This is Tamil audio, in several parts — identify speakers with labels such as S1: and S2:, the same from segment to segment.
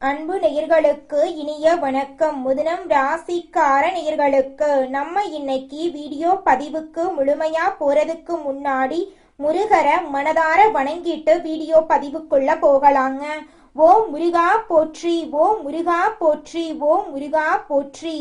S1: அன்பு நேயர்களுக்கு இனிய வணக்கம். மிதுனம் ராசிக்கார நேயர்களுக்கு நம்ம இன்னைக்கு வீடியோ பதிவுக்கு முழுமையா போறதுக்கு முன்னாடி முருகரை மனதார வணங்கிட்டு வீடியோ பதிவுக்குள்ள போகலாங்க. ஓம் முருகா போற்றி, ஓம் முருகா போற்றி, ஓம் முருகா போற்றி.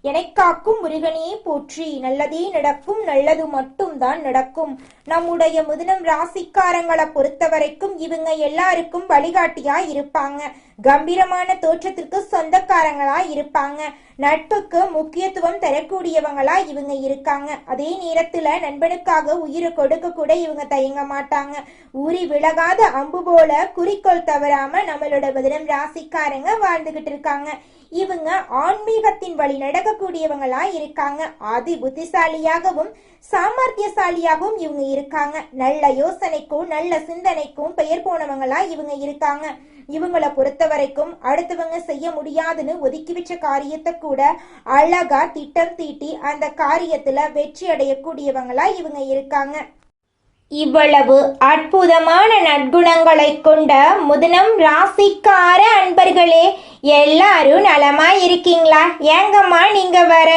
S1: எனக்காக்கும் முருகனே போற்றி. நல்லதே நடக்கும், நல்லது மட்டும்தான் நடக்கும். நம்முடைய மிதுனம் ராசிக்காரங்களை பொறுத்த வரைக்கும் இவங்க எல்லாருக்கும் வழிகாட்டியா இருப்பாங்க. கம்பீரமான தோற்றத்திற்கு சொந்தக்காரங்களா இருப்பாங்க. நட்புக்கு முக்கியத்துவம் தரக்கூடியவங்களா இவங்க இருக்காங்க. அதே நேரத்துல நண்பனுக்காக உயிரை கொடுக்க கூட இவங்க தயங்க மாட்டாங்க. ஊறி விலகாத அம்பு போல குறிக்கோள் தவறாம நம்மளோட மிதுனம் ராசிக்காரங்க வாழ்ந்துகிட்டு இருக்காங்க. இவங்க ஆன்மீகத்தின் வழி நடக்கக்கூடியவங்களா இருக்காங்க. அதி புத்திசாலியாகவும் சாமர்த்தியசாலியாகவும் இவங்க இருக்காங்க. நல்ல யோசனைக்கும் நல்ல சிந்தனைக்கும் பெயர் போனவங்களா இவங்க இருக்காங்க. இவங்களை பொறுத்த வரைக்கும் அடுத்தவங்க செய்ய முடியாதுன்னு ஒதுக்கி வச்ச காரியத்தை கூட அழகா திட்டம் தீட்டி அந்த காரியத்துல வெற்றி அடையக்கூடியவங்களா இவங்க இருக்காங்க. இவ்வளவு அற்புதமான நற்குணங்களை கொண்ட மிதுனம் ராசிக்கார அன்பர்களே, எல்லாரும் நலமா இருக்கீங்களா? ஏங்கம்மா நீங்க வேற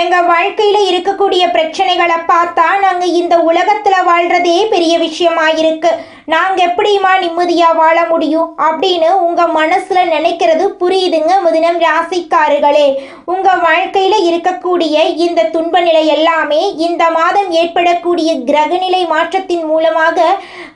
S1: எங்க வாழ்க்கையில இருக்கக்கூடிய பிரச்சனைகளை பார்த்தா நாங்க இந்த உலகத்துல வாழ்றதே பெரிய விஷயமா இருக்கு, நாங்க எப்படிமா நிம்மதியா வாழ முடியும் அப்படின்னு உங்க மனசுல நினைக்கிறது புரியுதுங்க மிதுனம் ராசிக்காரர்களே. உங்க வாழ்க்கையில இருக்கக்கூடிய இந்த துன்ப நிலை எல்லாமே இந்த மாதம் ஏற்படக்கூடிய கிரகநிலை மாற்றத்தின் மூலமாக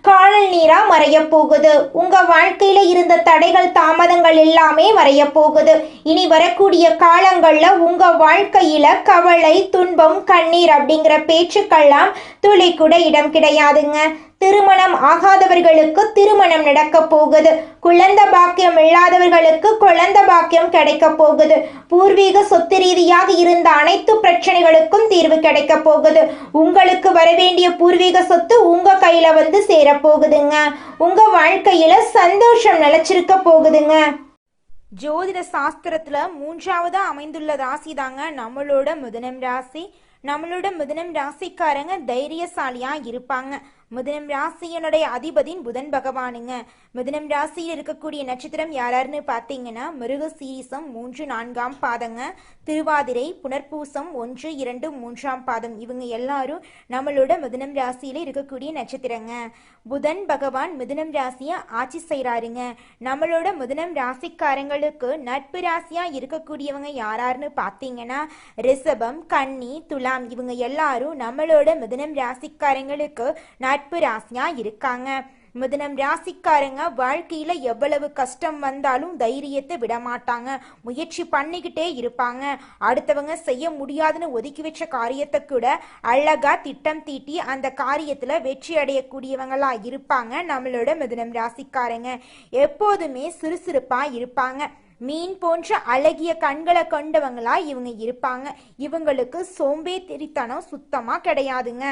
S1: காணல் நீரா மறைய போகுது. உங்க வாழ்க்கையில இருந்த தடைகள் தாமதங்கள் எல்லாமே மறைய போகுது. இனி வரக்கூடிய காலங்கள்ல உங்க வாழ்க்கையில கவலை, துன்பம், கண்ணீர் அப்படிங்கிற பேச்சுக்கெல்லாம் துளி கூட இடம் கிடையாதுங்க. திருமணம் ஆகாதவர்களுக்கு திருமணம் நடக்க போகுது. குழந்தை பாக்கியம் இல்லாதவர்களுக்கு குழந்தை பாக்கியம் கிடைக்க போகுது. பூர்வீக சொத்து ரீதியாக இருந்த அனைத்து பிரச்சனைகளுக்கும் தீர்வு கிடைக்க போகுது. உங்களுக்கு வரவேண்டிய பூர்வீக சொத்து உங்க கையில வந்து சேர போகுதுங்க. உங்க வாழ்க்கையில சந்தோஷம் நிலைச்சிருக்க போகுதுங்க. ஜோதிட சாஸ்திரத்துல 3ஆவதா அமைந்துள்ள ராசி தாங்க நம்மளோட மிதுனம் ராசி. நம்மளோட மிதுனம் ராசிக்காரங்க தைரியசாலியா இருப்பாங்க. மிதுனம் ராசியினுடைய அதிபதி புதன் பகவானுங்க. மிதுனம் ராசியில் இருக்கக்கூடிய நட்சத்திரம் யாராருன்னு பார்த்தீங்கன்னா மிருகசீரிசம் 3, 4ஆம் பாதங்க, திருவாதிரை, புனர்பூசம் 1, 2, 3ஆம் பாதம். இவங்க எல்லாரும் நம்மளோட மிதுனம் ராசியில இருக்கக்கூடிய நட்சத்திரங்க. புதன் பகவான் மிதுனம் ராசியை ஆட்சி செய்யறாருங்க. நம்மளோட மிதுனம் ராசிக்காரங்களுக்கு நட்பு ராசியா இருக்கக்கூடியவங்க யாராருன்னு பார்த்தீங்கன்னா ரிஷபம், கன்னி, துலாம். இவங்க எல்லாரும் நம்மளோட மிதுனம் ராசிக்காரங்களுக்கு நட்பு ராசியா இருக்காங்க. மிதுனம் ராசிக்காரங்க வாழ்க்கையில எவ்வளவு கஷ்டம் வந்தாலும் தைரியத்தை விட மாட்டாங்க. முயற்சி பண்ணிக்கிட்டே இருப்பாங்க. அடுத்தவங்க செய்ய முடியாதுன்னு ஒதுக்கி வச்ச காரியத்தை கூட அழகா திட்டம் தீட்டி அந்த காரியத்துல வெற்றி அடையக்கூடியவங்களா இருப்பாங்க. நம்மளோட மிதுனம் ராசிக்காரங்க எப்போதுமே சுறுசுறுப்பா இருப்பாங்க. மீன் போன்ற அழகிய கண்களை கொண்டவங்களா இவங்க இருப்பாங்க. இவங்களுக்கு சோம்பேறித்தனம் சுத்தமா கிடையாதுங்க.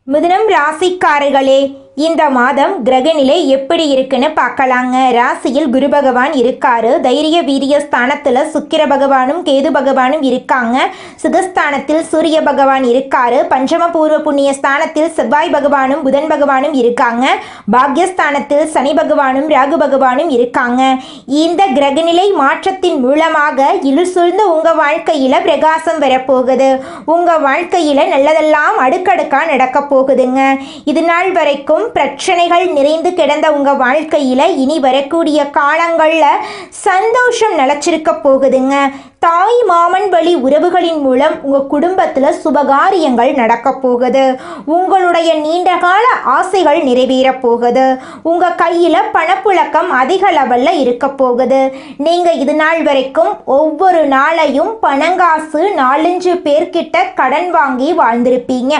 S1: மிதுனம் ராசிக்காரர்களே, இந்த மாதம் கிரகநிலை எப்படி இருக்குன்னு பார்க்கலாங்க. ராசியில் குரு பகவான் இருக்காரு. தைரிய வீரிய ஸ்தானத்துல சுக்கிர பகவானும் கேது பகவானும் இருக்காங்க. சுகஸ்தானத்தில் சூரிய பகவான் இருக்காரு. பஞ்சம பூர்வ புண்ணிய ஸ்தானத்தில் செவ்வாய் பகவானும் புதன் பகவானும் இருக்காங்க. பாக்யஸ்தானத்தில் சனி பகவானும் ராகு பகவானும் இருக்காங்க. இந்த கிரகநிலை மாற்றத்தின் மூலமாக இருள் சூழ்ந்த உங்க வாழ்க்கையில பிரகாசம் வரப்போகுது. உங்க வாழ்க்கையில நல்லதெல்லாம் அடுக்கடுக்கா நடக்க போகுதுங்க. இது நாள் வரைக்கும் பிரச்சனைகள் நிறைந்து கிடந்த உங்க வாழ்க்கையில இனி வரக்கூடிய காலங்கள்ல சந்தோஷம் நிலைச்சிருக்க போகுதுங்க. தாய் மாமன் வழி உறவுகளின் மூலம் உங்க குடும்பத்துல சுபகாரியங்கள் நடக்க போகுது. உங்களுடைய நீண்டகால ஆசைகள் நிறைவேற போகுது. உங்க கையில பணப்புழக்கம் அதிக லெவல்ல இருக்க போகுது. நீங்க இது நாள் வரைக்கும் ஒவ்வொரு நாளையும் பணங்காசு 4-5 பேர்கிட்ட கடன் வாங்கி வாழ்ந்திருப்பீங்க.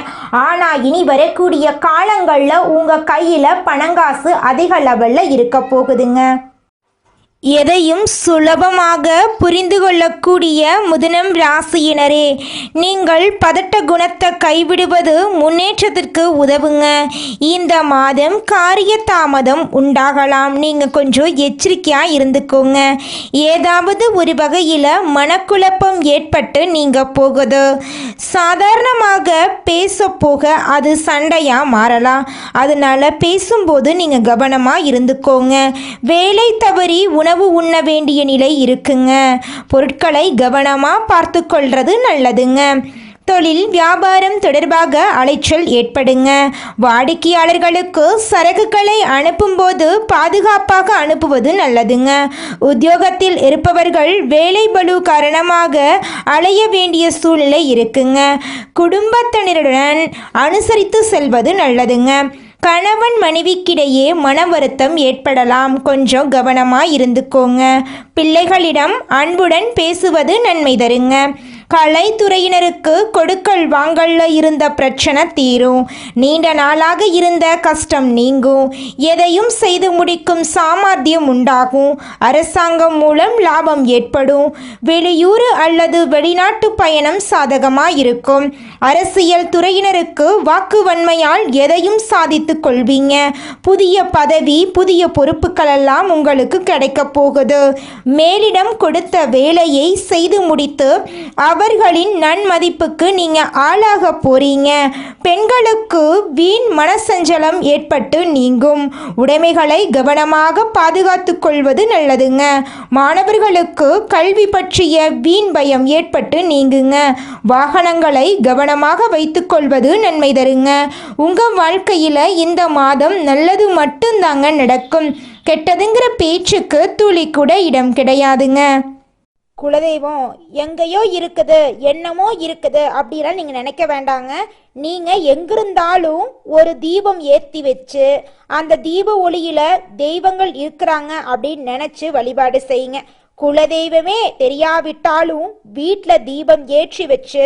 S1: ஆனா இனி வரக்கூடிய காலங்கள்ல உங்க கையில பணங்காசு அதிக லெவல்ல இருக்க போகுதுங்க. எதையும் சுலபமாக புரிந்து கொள்ளக்கூடிய மிதுனம் ராசியினரே, நீங்கள் பதட்ட குணத்தை கைவிடுவது முன்னேற்றத்திற்கு உதவுங்க. இந்த மாதம் காரிய தாமதம் உண்டாகலாம். நீங்கள் கொஞ்சம் எச்சரிக்கையாக இருந்துக்கோங்க. ஏதாவது ஒரு வகையில் மனக்குழப்பம் ஏற்பட்டு நீங்கள் போகுது. சாதாரணமாக பேச போக அது சண்டையாக மாறலாம். அதனால் பேசும்போது நீங்கள் கவனமாக இருந்துக்கோங்க. வேலை தவறி உணவு உண்ண வேண்டிய நிலை இருக்குங்க. பொருட்களை கவனமாக பார்த்து கொள்வது நல்லதுங்க. தொழில் வியாபாரம் தொடர்பாக அலைச்சல் ஏற்படுங்க. வாடிக்கையாளர்களுக்கு சரக்குகளை அனுப்பும்போது பாதுகாப்பாக அனுப்புவது நல்லதுங்க. உத்தியோகத்தில் இருப்பவர்கள் வேலை பளு காரணமாக அலைய வேண்டிய சூழ்நிலை இருக்குங்க. குடும்பத்தினருடன் அனுசரித்து செல்வது நல்லதுங்க. கணவன் மனைவிக்கிடையே மன வருத்தம் ஏற்படலாம், கொஞ்சம் கவனமாக இருந்துக்கோங்க. பிள்ளைகளிடம் அன்புடன் பேசுவது நன்மை தருங்க. கலைத்துறையினருக்கு கொடுக்கல் வாங்கல்ல இருந்த பிரச்சனை தீரும். நீண்ட நாளாக இருந்த கஷ்டம் நீங்கும். எதையும் செய்து முடிக்கும் சாமர்த்தியம் உண்டாகும். அரசாங்கம் மூலம் லாபம் ஏற்படும். வெளியூர் அல்லது வெளிநாட்டு பயணம் சாதகமாக இருக்கும். அரசியல் துறையினருக்கு வாக்குவன்மையால் எதையும் சாதித்து கொள்வீங்க. புதிய பதவி, புதிய பொறுப்புகளெல்லாம் உங்களுக்கு கிடைக்க போகுது. மேலிடம் கொடுத்த வேலையை செய்து முடித்து அவர்களின் நன்மதிப்புக்கு நீங்க ஆளாக போறீங்க. பெண்களுக்கு வீண் மனசஞ்சலம் ஏற்பட்டு நீங்கும். உடைமைகளை கவனமாக பாதுகாத்து கொள்வது நல்லதுங்க. மாணவர்களுக்கு கல்வி பற்றிய வீண் பயம் ஏற்பட்டு நீங்குங்க. வாகனங்களை கவனமாக வைத்துக் கொள்வது நன்மை தருங்க. உங்க வாழ்க்கையில இந்த மாதம் நல்லது மட்டும்தாங்க நடக்கும். கெட்டதுங்கிற பேச்சுக்கு துளி கூட இடம் கிடையாதுங்க. குலதெய்வம் எங்கேயோ இருக்குது, என்னமோ இருக்குது அப்படிலாம் நீங்கள் நினைக்க வேண்டாங்க. நீங்கள் எங்கிருந்தாலும் ஒரு தீபம் ஏற்றி வச்சு அந்த தீப ஒளியில் தெய்வங்கள் இருக்கிறாங்க அப்படின்னு நினச்சி வழிபாடு செய்யுங்க. குலதெய்வமே தெரியாவிட்டாலும் வீட்டில் தீபம் ஏற்றி வச்சு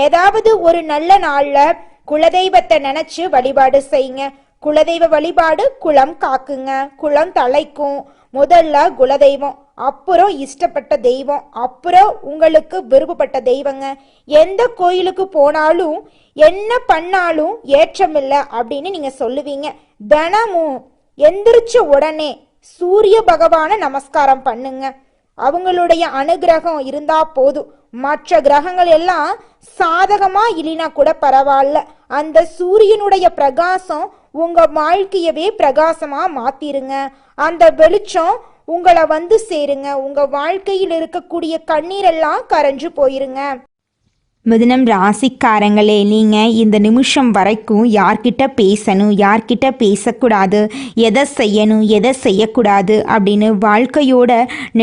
S1: ஏதாவது ஒரு நல்ல நாளில் குலதெய்வத்தை நினச்சி வழிபாடு செய்யுங்க. குலதெய்வ வழிபாடு குலம் காக்குங்க, குலம் தலைக்கும். முதல்ல குலதெய்வம், அப்புறம் இஷ்டப்பட்ட தெய்வம், அப்புறம் உங்களுக்கு விருப்பப்பட்ட தெய்வங்க. எந்த கோயிலுக்கு போனாலும் என்ன பண்ணாலும் ஏற்றமில்லை அப்படின்னு நீங்க சொல்லுவீங்க. தினமும் எந்திரிச்ச உடனே சூரிய பகவானை நமஸ்காரம் பண்ணுங்க. அவங்களுடைய அனுகிரகம் இருந்தா போதும். மற்ற கிரகங்கள் எல்லாம் சாதகமா இல்லைனா கூட பரவாயில்ல. அந்த சூரியனுடைய பிரகாசம் உங்க வாழ்க்கையவே பிரகாசமா மாத்திருங்க. அந்த வெளிச்சம் உங்களை வந்து சேருங்க. உங்க வாழ்க்கையில் இருக்கக்கூடிய கண்ணீரெல்லாம் கரைஞ்சு போயிருங்க.
S2: மிதுனம் ராசிக்காரங்களே, நீங்கள் இந்த நிமிஷம் வரைக்கும் யார்கிட்ட பேசணும், யார்கிட்ட பேசக்கூடாது, எதை செய்யணும், எதை செய்யக்கூடாது அப்படின்னு வாழ்க்கையோட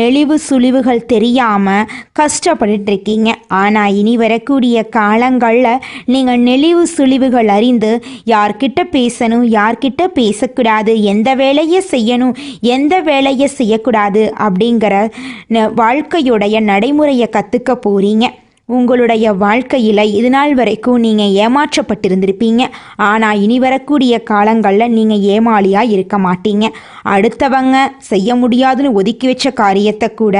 S2: நெளிவு சுழிவுகள் தெரியாமல் கஷ்டப்பட்டு இருக்கீங்க. ஆனால் இனி வரக்கூடிய காலங்களில் நீங்கள் நெளிவு சுழிவுகள் அறிந்து யார்கிட்ட பேசணும், யார்கிட்ட பேசக்கூடாது, எந்த வேலையை செய்யணும், எந்த வேலையை செய்யக்கூடாது அப்படிங்கிற வாழ்க்கையுடைய நடைமுறையை கற்றுக்க போகிறீங்க. உங்களுடைய வாழ்க்கையில் இது நாள் வரைக்கும் நீங்கள் ஏமாற்றப்பட்டிருந்திருப்பீங்க. ஆனால் இனி வரக்கூடிய காலங்களில் நீங்கள் ஏமாளியாக இருக்க மாட்டீங்க. அடுத்தவங்க செய்ய முடியாதுன்னு ஒதுக்கி வச்ச காரியத்தை கூட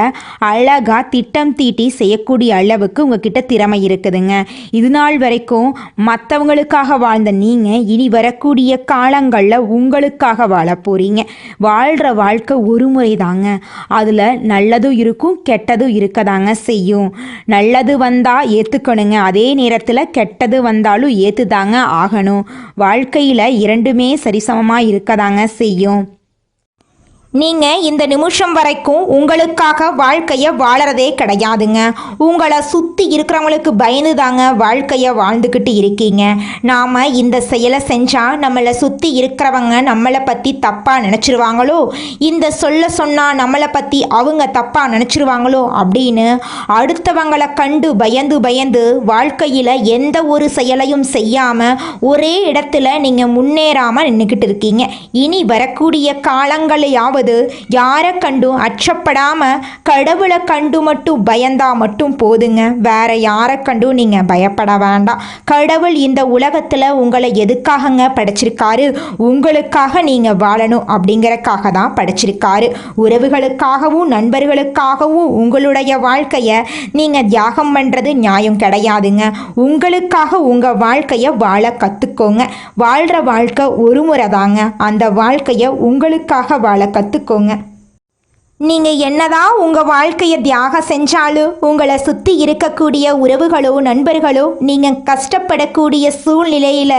S2: அழகாக திட்டம் தீட்டி செய்யக்கூடிய அளவுக்கு உங்ககிட்ட திறமை இருக்குதுங்க. இது நாள் வரைக்கும் மற்றவங்களுக்காக வாழ்ந்த நீங்கள் இனி வரக்கூடிய காலங்களில் உங்களுக்காக வாழ போகிறீங்க. வாழ்கிற வாழ்க்கை ஒரு முறை தாங்க. அதில் நல்லதும் இருக்கும், கெட்டதும் இருக்கதாங்க செய்யும். நல்லது ஏற்றுக்கணுங்க, அதே நேரத்தில் கெட்டது வந்தாலும் ஏற்றுதாங்க ஆகணும். வாழ்க்கையில் இரண்டுமே சரிசமமாக இருக்கதாங்க செய்யும்.
S1: நீங்கள் இந்த நிமிஷம் வரைக்கும் உங்களுக்காக வாழ்க்கையை வாழறதே கிடையாதுங்க. உங்களை சுற்றி இருக்கிறவங்களுக்கு பயந்து தாங்க வாழ்க்கையை வாழ்ந்துக்கிட்டு இருக்கீங்க. நாம் இந்த செயலை செஞ்சால் நம்மளை சுற்றி இருக்கிறவங்க நம்மளை பற்றி தப்பாக நினச்சிருவாங்களோ, இந்த சொல்ல சொன்னால் நம்மளை பற்றி அவங்க தப்பாக நினச்சிருவாங்களோ அப்படின்னு அடுத்தவங்களை கண்டு பயந்து பயந்து வாழ்க்கையில் எந்த ஒரு செயலையும் செய்யாமல் ஒரே இடத்துல நீங்கள் முன்னேறாமல் நின்றுக்கிட்டு இருக்கீங்க. இனி வரக்கூடிய காலங்களையாவது யாரை கண்டும் அச்சப்படாம கடவுளை கண்டு மட்டும் பயந்தா மட்டும் போதுங்க. வேற யாரை கண்டும் நீங்க பயப்பட வேண்டாம். கடவுள் இந்த உலகத்துல உங்களை எதுக்காகங்க படைச்சிருக்காரு? உங்களுக்காக நீங்க வாழணும் அப்படிங்கறக்காக தான் படைச்சிருக்காரு. உறவுகளுக்காகவும் நண்பர்களுக்காகவும் உங்களுடைய வாழ்க்கைய நீங்க தியாகம் பண்றது நியாயம் கிடையாதுங்க. உங்களுக்காக உங்க வாழ்க்கைய வாழ கத்துக்கோங்க. வாழ்ற வாழ்க்கை ஒரு முறை தாங்க. அந்த வாழ்க்கைய உங்களுக்காக வாழ கத்துக்கோங்க.
S2: நீங்க என்னதான் உங்க வாழ்க்கையை தியாகம் செஞ்சாலும் உங்களை சுத்தி இருக்கக்கூடிய உறவுகளோ நண்பர்களோ நீங்க கஷ்டப்படக்கூடிய சூழ்நிலையில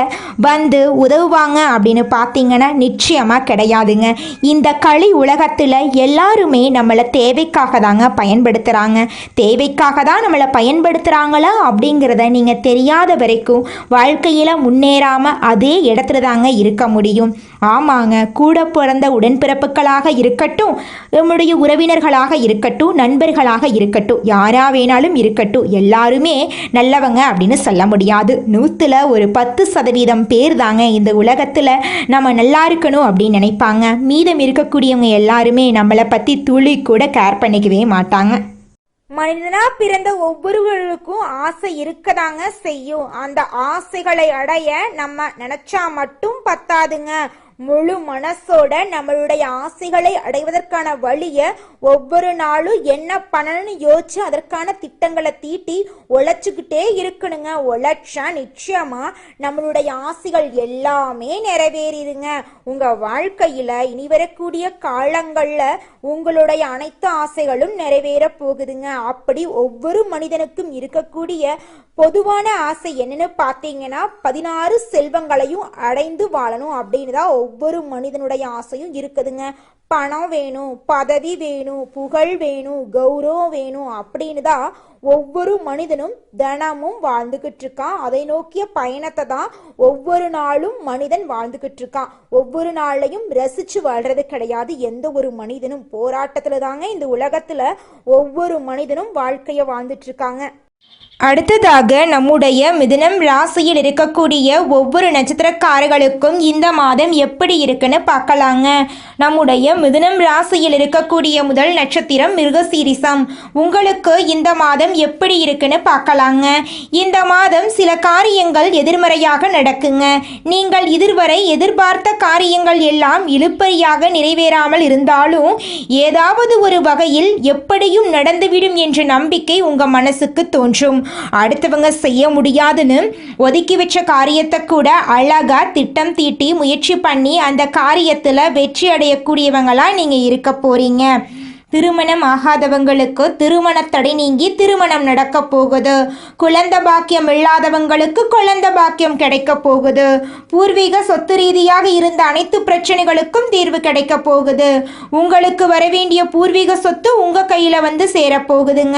S2: வந்து உதவுவாங்க அப்படின்னு பார்த்தீங்கன்னா நிச்சயமா கிடையாதுங்க. இந்த களி உலகத்துல எல்லாருமே நம்மளை தேவைக்காக தாங்க பயன்படுத்துறாங்க. தேவைக்காக தான் நம்மளை பயன்படுத்துறாங்களா அப்படிங்கிறத நீங்க தெரியாத வரைக்கும் வாழ்க்கையில முன்னேறாம அதே இடத்துல தாங்க இருக்க முடியும். ஆமாங்க, கூட பிறந்த உடன்பிறப்புகளாக இருக்கட்டும், நம்முடைய உறவினர்களாக இருக்கட்டும், நண்பர்களாக இருக்கட்டும், யாரா வேணாலும் இருக்கட்டும், எல்லாருமே நல்லவங்க அப்படின்னு சொல்ல முடியாது. 100ல் ஒரு 10% பேர் தாங்க இந்த உலகத்தில் நம்ம நல்லா இருக்கணும் அப்படின்னு நினைப்பாங்க. மீதம் இருக்கக்கூடியவங்க எல்லாருமே நம்மளை பற்றி துளி கூட கேர் பண்ணிக்கவே மாட்டாங்க.
S1: மனிதனா பிறந்த ஒவ்வொருவருக்கும் ஆசை இருக்கதாங்க செய்யும். அந்த ஆசைகளை அடைய நம்ம நினைச்சா மட்டும் பத்தாதுங்க. முழு மனசோட நம்மளுடைய ஆசைகளை அடைவதற்கான வழியை ஒவ்வொரு நாளும் என்ன பண்ணணும்னு யோசிச்சு அதற்கான திட்டங்களை தீட்டி உழைச்சிக்கிட்டே இருக்கணுங்க. உழைச்சா நிச்சயமா நம்மளுடைய ஆசைகள் எல்லாமே நிறைவேறிடுங்க. உங்க வாழ்க்கையில இனி வரக்கூடிய காலங்கள்ல உங்களுடைய அனைத்து ஆசைகளும் நிறைவேற போகுதுங்க. அப்படி ஒவ்வொரு மனிதனுக்கும் இருக்கக்கூடிய பொதுவான ஆசை என்னன்னு பார்த்தீங்கன்னா 16 செல்வங்களையும் அடைந்து வாழணும் அப்படின்னு தான் ஒவ்வொரு மனிதனுடைய ஆசையும் இருக்குதுங்க. பணம் வேணும், பதவி வேணும், புகழ் வேணும், கௌரவம் வேணும் அப்படின்னு தான் ஒவ்வொரு மனிதனும் தினமும் வாழ்ந்துகிட்டு இருக்கான். அதை நோக்கிய பயணத்தை தான் ஒவ்வொரு நாளும் மனிதன் வாழ்ந்துகிட்டு இருக்கான். ஒவ்வொரு நாளையும் ரசிச்சு வாழ்றது கிடையாது. எந்த ஒரு மனிதனும் போராட்டத்துல தாங்க இந்த உலகத்துல ஒவ்வொரு மனிதனும் வாழ்க்கைய வாழ்ந்துட்டு இருக்காங்க.
S2: அடுத்ததாக நம்முடைய மிதுனம் ராசியில் இருக்கக்கூடிய ஒவ்வொரு நட்சத்திரக்காரர்களுக்கும் இந்த மாதம் எப்படி இருக்குன்னு பார்க்கலாங்க. நம்முடைய மிதுனம் ராசியில் இருக்கக்கூடிய முதல் நட்சத்திரம் மிருகசீரிசம். உங்களுக்கு இந்த மாதம் எப்படி இருக்குன்னு பார்க்கலாங்க. இந்த மாதம் சில காரியங்கள் எதிர்மறையாக நடக்குங்க. நீங்கள் இதுவரை எதிர்பார்த்த காரியங்கள் எல்லாம் இழுபறியாக நிறைவேறாமல் இருந்தாலும் ஏதாவது ஒரு வகையில் எப்படியும் நடந்துவிடும் என்ற நம்பிக்கை உங்க மனசுக்கு தோன்றும். அடுத்தவங்க செய்ய முடியாதுன்னு ஒதுக்கி வச்ச காரியத்தை கூட அழகா திட்டம் தீட்டி முயற்சி பண்ணி அந்த காரியத்துல வெற்றி அடையக்கூடியவங்களா நீங்க இருக்க போறீங்க. திருமணம் ஆகாதவங்களுக்கு திருமண தடை நீங்கி திருமணம் நடக்க போகுது. குழந்தை பாக்கியம் இல்லாதவங்களுக்கு குழந்தை பாக்கியம் கிடைக்க போகுது. பூர்வீக சொத்து ரீதியாக இருந்த அனைத்து பிரச்சனைகளுக்கும் தீர்வு கிடைக்க போகுது. உங்களுக்கு வர வேண்டிய பூர்வீக சொத்து உங்க கையில வந்து சேரப்போகுதுங்க.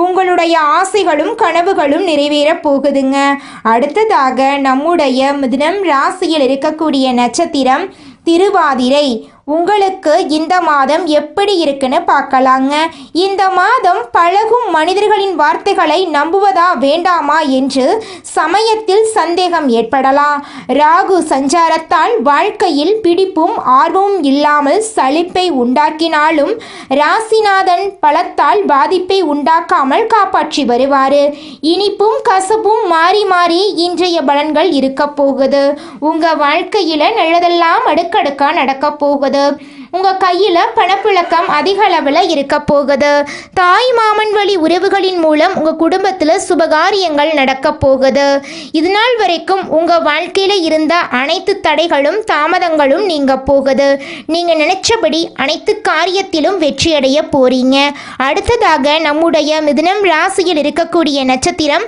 S2: உங்களுடைய ஆசைகளும் கனவுகளும் நிறைவேற போகுதுங்க. அடுத்ததாக நம்முடைய மிதுனம் ராசியில் இருக்கக்கூடிய நட்சத்திரம் திருவாதிரை. உங்களுக்கு இந்த மாதம் எப்படி இருக்குன்னு பார்க்கலாங்க. இந்த மாதம் பழகும் மனிதர்களின் வார்த்தைகளை நம்புவதா வேண்டாமா என்று சமயத்தில் சந்தேகம் ஏற்படலாம். ராகு சஞ்சாரத்தால் வாழ்க்கையில் பிடிப்பும் ஆர்வமும் இல்லாமல் சலிப்பை உண்டாக்கினாலும் ராசிநாதன் பலத்தால் பாதிப்பை உண்டாக்காமல் காப்பாற்றி வருவார். இனிப்பும் கசப்பும் மாறி மாறி இன்றைய பலன்கள் இருக்க போகுது. உங்க வாழ்க்கையில நல்லதெல்லாம் அடுக்கடுக்கா நடக்க போகுது. உங்க கையில பணப்புழக்கம் அதிக அளவில் இருக்க போகுது. தாய் மாமன் வழி உறவுகளின் மூலம் உங்க குடும்பத்துல சுபகாரியங்கள் நடக்க போகுது. இது நாள் வரைக்கும் உங்க வாழ்க்கையில இருந்த அனைத்து தடைகளும் தாமதங்களும் நீங்க போகுது. நீங்க நினைச்சபடி அனைத்து காரியத்திலும் வெற்றியடைய போறீங்க. அடுத்ததாக நம்முடைய மிதுனம் ராசியில் இருக்கக்கூடிய நட்சத்திரம்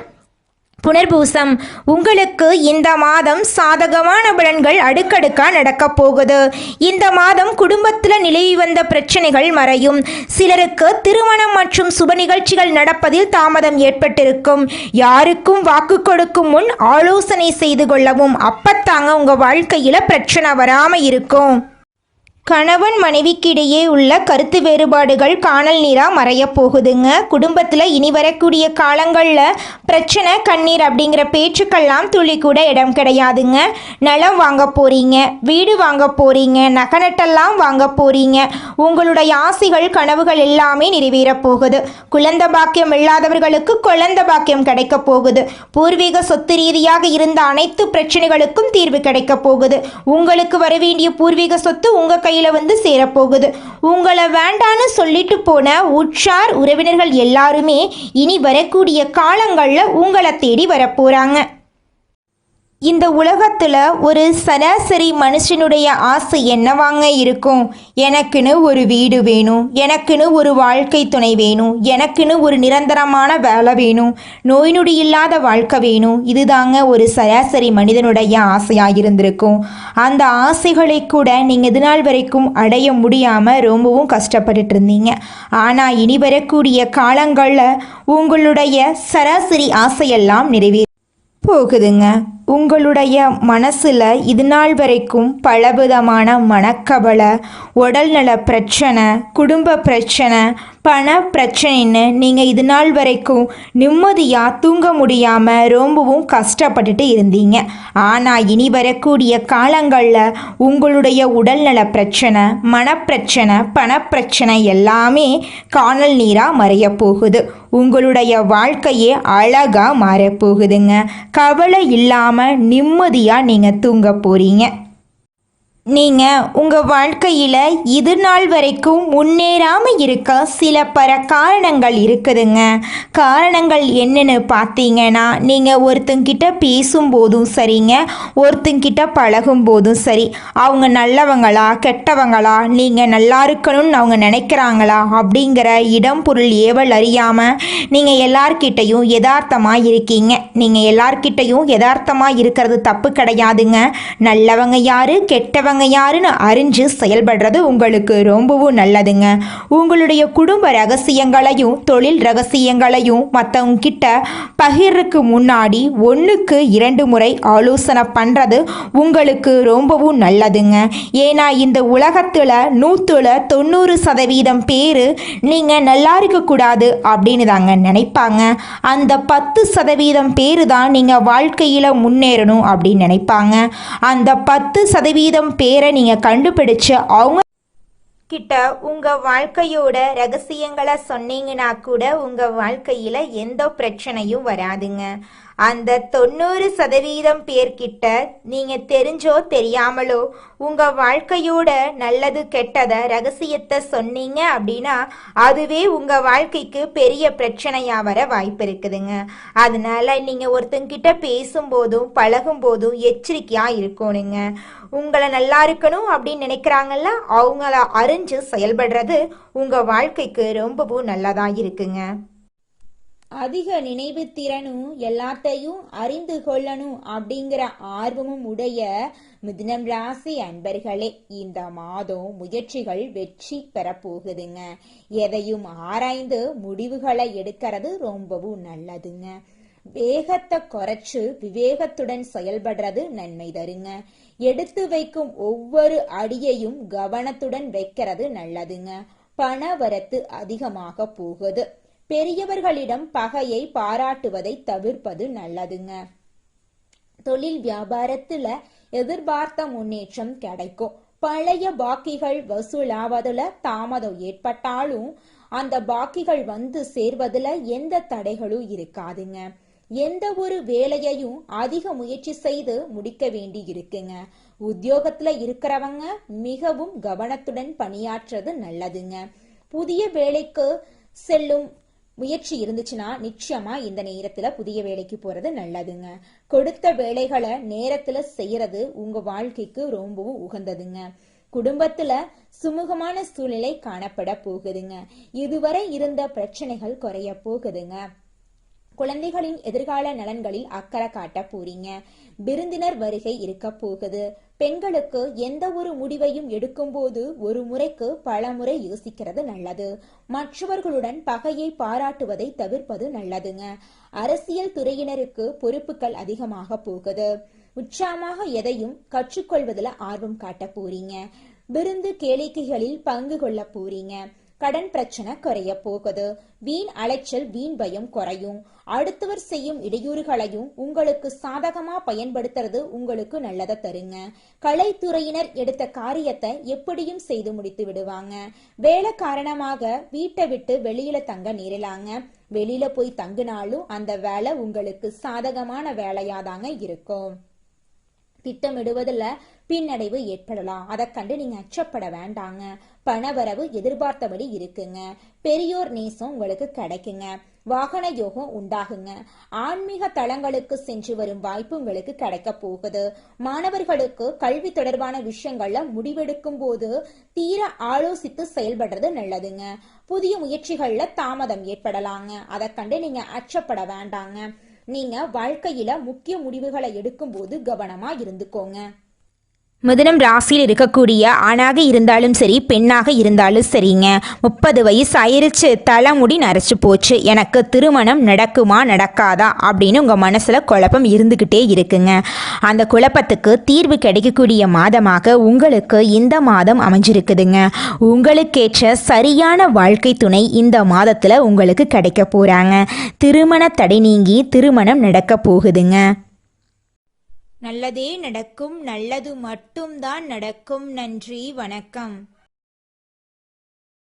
S2: புனர்பூசம். உங்களுக்கு இந்த மாதம் சாதகமான பலன்கள் அடுக்கடுக்கா நடக்க போகுது. இந்த மாதம் குடும்பத்தில் நிலவி வந்த பிரச்சனைகள் மறையும். சிலருக்கு திருமணம் மற்றும் சுப நிகழ்ச்சிகள் நடப்பதில் தாமதம் ஏற்பட்டிருக்கும். யாருக்கும் வாக்கு கொடுக்கும் முன் ஆலோசனை செய்து கொள்ளவும். அப்பத்தாங்க உங்க வாழ்க்கையில பிரச்சனை வராம இருக்கும். கணவன் மனைவிக்கிடையே உள்ள கருத்து வேறுபாடுகள் காணல் நீராக மறைய போகுதுங்க. குடும்பத்தில் இனி வரக்கூடிய காலங்களில் பிரச்சனை கண்ணீர் அப்படிங்கிற பேச்சுக்கெல்லாம் துளி கூட இடம் கிடையாதுங்க. நிலம் வாங்க போகிறீங்க, வீடு வாங்க போகிறீங்க, நகநட்டெல்லாம் வாங்க போகிறீங்க. உங்களுடைய ஆசைகள் கனவுகள் எல்லாமே நிறைவேற போகுது. குழந்தை பாக்கியம் இல்லாதவர்களுக்கு குழந்தை பாக்கியம் கிடைக்க போகுது. பூர்வீக சொத்து ரீதியாக இருந்த அனைத்து பிரச்சனைகளுக்கும் தீர்வு கிடைக்க போகுது. உங்களுக்கு வர வேண்டிய பூர்வீக சொத்து உங்கள் கையில் வந்து சேரப்போகுது. உங்களை வேண்டான்னு சொல்லிட்டு போன உற்றார் உறவினர்கள் எல்லாருமே இனி வரக்கூடிய காலங்களில் உங்களை தேடி வரப்போறாங்க.
S1: இந்த உலகத்துல ஒரு சராசரி மனுஷனுடைய ஆசை என்னவாங்க இருக்கும்? எனக்குன்னு ஒரு வீடு வேணும், எனக்குன்னு ஒரு வாழ்க்கை துணை வேணும், எனக்குன்னு ஒரு நிரந்தரமான வேலை வேணும், நோய் நொடி இல்லாத வாழ்க்கை வேணும். இதுதாங்க ஒரு சராசரி மனிதனுடைய ஆசையாக இருந்திருக்கும். அந்த ஆசைகளை கூட நீங்கள் இது நாள் வரைக்கும் அடைய முடியாமல் ரொம்பவும் கஷ்டப்பட்டுட்டு இருந்தீங்க. ஆனால் இனி வரக்கூடிய காலங்களில் உங்களுடைய சராசரி ஆசையெல்லாம் நிறைவேறும் போகுதுங்க. உங்களுடைய மனசில் இது நாள் வரைக்கும் பலவிதமான மனக்கவலை, உடல்நல பிரச்சனை, குடும்ப பிரச்சனை, பண பிரச்சனைன்னு நீங்கள் இது நாள் வரைக்கும் நிம்மதியாக தூங்க முடியாமல் ரொம்பவும் கஷ்டப்பட்டுட்டு இருந்தீங்க. ஆனால் இனி வரக்கூடிய காலங்களில் உங்களுடைய உடல்நல பிரச்சனை, மனப்பிரச்சனை, பணப்பிரச்சனை எல்லாமே காணல் நீராக மறைய போகுது. உங்களுடைய வாழ்க்கையே அழகாக மாறப்போகுதுங்க. கவலை இல்லாமல் நிம்மதியாக நீங்கள் தூங்க போகிறீங்க. நீங்கள் உங்கள் வாழ்க்கையில் இது நாள் வரைக்கும் முன்னேறாமல் இருக்க சில காரணங்கள் இருக்குதுங்க. காரணங்கள் என்னன்னு பார்த்தீங்கன்னா, நீங்கள் ஒருத்தங்கிட்ட பேசும்போதும் சரிங்க, ஒருத்தங்கிட்ட பழகும் போதும் சரி, அவங்க நல்லவங்களா கெட்டவங்களா, நீங்கள் நல்லா இருக்கணும்னு அவங்க நினைக்கிறாங்களா அப்படிங்கிற இடம் பொருள் ஏவல் அறியாமல் நீங்கள் எல்லார்கிட்டையும் யதார்த்தமாக இருக்கீங்க. நீங்கள் எல்லார்கிட்டையும் யதார்த்தமாக இருக்கிறது தப்பு கிடையாதுங்க. நல்லவங்க யாரு கெட்டவங்க யாருன்னு அறிஞ்சு செயல்படுறது உங்களுக்கு ரொம்பவும் நல்லதுங்க. உங்களுடைய குடும்ப ரகசியங்களையும் தொழில் ரகசியங்களையும் மற்றவங்க கிட்ட பகிர்றதுக்கு முன்னாடி 1க்கு 2 முறை ஆலோசனை பண்ணுறது உங்களுக்கு ரொம்பவும் நல்லதுங்க. ஏன்னா இந்த உலகத்தில் 190% பேர் நீங்கள் நல்லா இருக்கக்கூடாது அப்படின்னு தாங்க நினைப்பாங்க. அந்த 10% பேர் தான் நீங்கள் வாழ்க்கையில் முன்னேறணும் அப்படின்னு நினைப்பாங்க. அந்த 10% பேரை நீங்கள் கண்டுபிடிச்சு அவங்க கிட்ட உங்கள் வாழ்க்கையோட ரகசியங்களை சொன்னீங்கன்னா கூட உங்கள் வாழ்க்கையில் எந்த பிரச்சனையும் வராதுங்க. அந்த 90% பேர்கிட்ட நீங்கள் தெரிஞ்சோ தெரியாமலோ உங்கள் வாழ்க்கையோட நல்லது கெட்டதை ரகசியத்தை சொன்னீங்க அப்படின்னா அதுவே உங்கள் வாழ்க்கைக்கு பெரிய பிரச்சனையாக வர வாய்ப்பு இருக்குதுங்க. அதனால நீங்கள் ஒருத்தங்கிட்ட பேசும்போதும் பழகும்போதும் எச்சரிக்கையாக இருக்கணுங்க. உங்களை நல்லா இருக்கணும் அப்படின்னு நினைக்கிறாங்கல்ல, அவங்கள அறிஞ்சு செயல்படுறது உங்கள் வாழ்க்கைக்கு ரொம்பவும் நல்லதாக இருக்குங்க. அதிக நினைவு திறனும் எல்லாத்தையும் அறிந்து கொள்ளணும் அப்படிங்கிற ஆர்வமும் உடைய மிதுனம் ராசி அன்பர்களே, இந்த மாதம் முயற்சிகள் வெற்றி பெறப்போகுதுங்க. எதையும் ஆராய்ந்து முடிவுகளை எடுக்கிறது ரொம்பவும் நல்லதுங்க. வேகத்தை குறைச்சு விவேகத்துடன் செயல்படுறது நன்மை தருங்க. எடுத்து வைக்கும் ஒவ்வொரு அடியையும் கவனத்துடன் வைக்கிறது நல்லதுங்க. பண வரத்து அதிகமாக போகுது. பெரியவர்களிடம் பகையை பாராட்டுவதை தவிர்ப்பது நல்லதுங்க. தொழில் வியாபாரத்துல எதிர்பார்த்த முன்னேற்றம் கிடைக்கும். பழைய பாக்கிகள் வசூலாவதுல தாமதம் ஏற்பட்டாலும் அந்த பாக்கிகள் வந்து சேர்வதுல எந்த தடைகளும் இருக்காதுங்க. எந்த ஒரு வேலையையும் அதிக முயற்சி செய்து முடிக்க வேண்டி இருக்குங்க. உத்தியோகத்துல இருக்கிறவங்க மிகவும் கவனத்துடன் பணியாற்றுறது நல்லதுங்க. புதிய வேலைக்கு செல்லும் முயற்சி இருந்துச்சுன்னா நிச்சயமா இந்த நேரத்துல புதிய வேலைக்கு போறது நல்லதுங்க. கொடுத்த வேலைகளை நேரத்துல செய்யறது உங்க வாழ்க்கைக்கு ரொம்பவும் உகந்ததுங்க. குடும்பத்துல சுமூகமான சூழ்நிலை காணப்பட போகுதுங்க. இதுவரை இருந்த பிரச்சனைகள் குறைய போகுதுங்க. குழந்தைகளின் எதிர்கால நலன்களில் அக்கறை காட்ட போறீங்க. விருந்தினர் வருகை இருக்க போகுது. பெண்களுக்கு எந்த ஒரு முடிவையும் எடுக்கும் போது ஒரு முறைக்கு பல முறை யோசிக்கிறது நல்லது. மற்றவர்களுடன் பகையை பாராட்டுவதை தவிர்ப்பது நல்லதுங்க. அரசியல் துறையினருக்கு பொறுப்புகள் அதிகமாக போகுது. உற்சாகமாக எதையும் கற்றுக்கொள்வதில் ஆர்வம் காட்ட போறீங்க. விருந்து கேளிக்கைகளில் பங்கு கொள்ள போறீங்க. கடன் பிரச்சனை குறைய போகுது. வீண் அலைச்சல் வீண் பயம் குறையும். அடுத்தவர் செய்யும் இடையூறுகளையும் உங்களுக்கு சாதகமா பயன்படுத்துறது உங்களுக்கு நல்லதை தருங்க. கலைத்துறையினர் எடுத்த காரியத்தை எப்படியும் செய்து முடித்து விடுவாங்க. வேலை காரணமாக வீட்டை விட்டு வெளியில தங்க நேரலாங்க. வெளியில போய் தங்கினாலும் அந்த வேலை உங்களுக்கு சாதகமான வேலையாதாங்க இருக்கும்.
S3: திட்டமிடுவதில் பின்னடைவு ஏற்படலாம். அதை கண்டு நீங்க அச்சப்பட வேண்டாங்க. பணவரவு எதிர்பார்த்தபடி இருக்குங்க. பெரியோர் நேசம் உங்களுக்கு கிடைக்குங்க. வாகன யோகம் உண்டாகுங்க. ஆன்மீக தளங்களுக்கு சென்று வரும் வாய்ப்பு உங்களுக்கு கிடைக்க போகுது. மாணவர்களுக்கு கல்வி தொடர்பான விஷயங்கள்ல முடிவெடுக்கும் போது தீர ஆலோசித்து செயல்படுறது நல்லதுங்க. புதிய முயற்சிகள்ல தாமதம் ஏற்படலாங்க. அதை கண்டு நீங்க அச்சப்பட வேண்டாங்க. நீங்க வாழ்க்கையில முக்கிய முடிவுகளை எடுக்கும் போது கவனமா இருந்துக்கோங்க.
S2: மிதுனம் ராசியில் இருக்கக்கூடிய ஆணாக இருந்தாலும் சரி பெண்ணாக இருந்தாலும் சரிங்க, 30 வயசு ஆயிருச்சு, தலைமுடி நரைச்சு போச்சு, எனக்கு திருமணம் நடக்குமா நடக்காதா அப்படின்னு உங்கள் மனசில் குழப்பம் இருந்துக்கிட்டே இருக்குங்க. அந்த குழப்பத்துக்கு தீர்வு கிடைக்கக்கூடிய மாதமாக உங்களுக்கு இந்த மாதம் அமைஞ்சிருக்குதுங்க. உங்களுக்கேற்ற சரியான வாழ்க்கை துணை இந்த மாதத்தில் உங்களுக்கு கிடைக்க போகிறாங்க. திருமண தடை நீங்கி திருமணம் நடக்க போகுதுங்க.
S1: நல்லதே நடக்கும், நல்லது மட்டும்தான் நடக்கும். நன்றி, வணக்கம்.